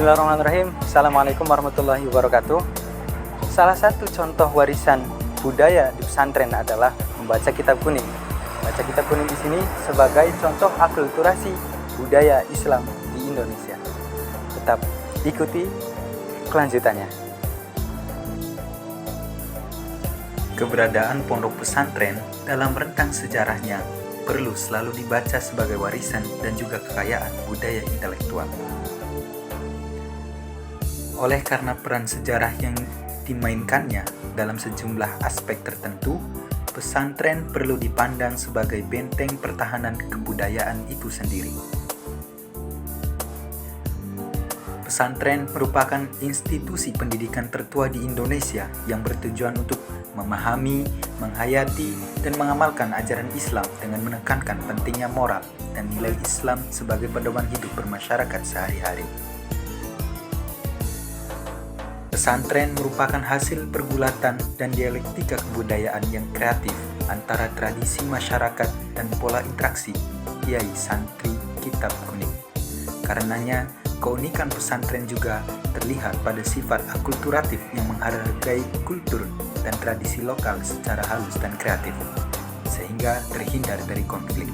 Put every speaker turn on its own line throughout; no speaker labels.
Bismillahirrahmanirrahim. Assalamualaikum warahmatullahi wabarakatuh. Salah satu contoh warisan budaya di pesantren adalah membaca kitab kuning. Membaca kitab kuning di sini sebagai contoh akulturasi budaya Islam di Indonesia. Tetap ikuti kelanjutannya. Keberadaan pondok pesantren dalam rentang sejarahnya perlu selalu dibaca sebagai warisan dan juga kekayaan budaya intelektual. Oleh karena peran sejarah yang dimainkannya dalam sejumlah aspek tertentu, pesantren perlu dipandang sebagai benteng pertahanan kebudayaan itu sendiri. Pesantren merupakan institusi pendidikan tertua di Indonesia yang bertujuan untuk memahami, menghayati, dan mengamalkan ajaran Islam dengan menekankan pentingnya moral dan nilai Islam sebagai pedoman hidup bermasyarakat sehari-hari. Pesantren merupakan hasil pergulatan dan dialektika kebudayaan yang kreatif antara tradisi masyarakat dan pola interaksi kiai santri kitab kuning. Karenanya, keunikan pesantren juga terlihat pada sifat akulturatif yang menghargai kultur dan tradisi lokal secara halus dan kreatif, sehingga terhindar dari konflik.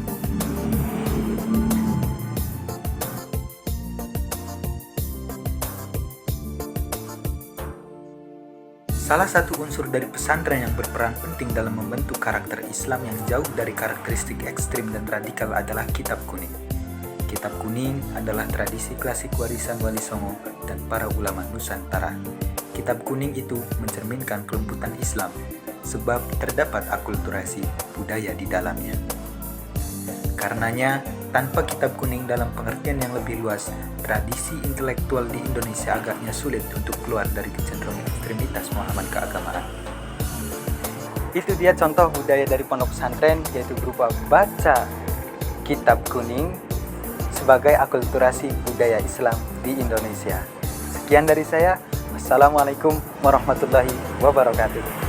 Salah satu unsur dari pesantren yang berperan penting dalam membentuk karakter Islam yang jauh dari karakteristik ekstrim dan radikal adalah kitab kuning. Kitab kuning adalah tradisi klasik warisan Wali Songo dan para ulama Nusantara. Kitab kuning itu mencerminkan kelembutan Islam, sebab terdapat akulturasi budaya di dalamnya. Karenanya, tanpa kitab kuning dalam pengertian yang lebih luas, tradisi intelektual di Indonesia agaknya sulit untuk keluar dari kecenderungan ekstremitas pemahaman keagamaan. Itu dia contoh budaya dari pondok pesantren, yaitu berupa baca kitab kuning sebagai akulturasi budaya Islam di Indonesia. Sekian dari saya. Wassalamualaikum warahmatullahi wabarakatuh.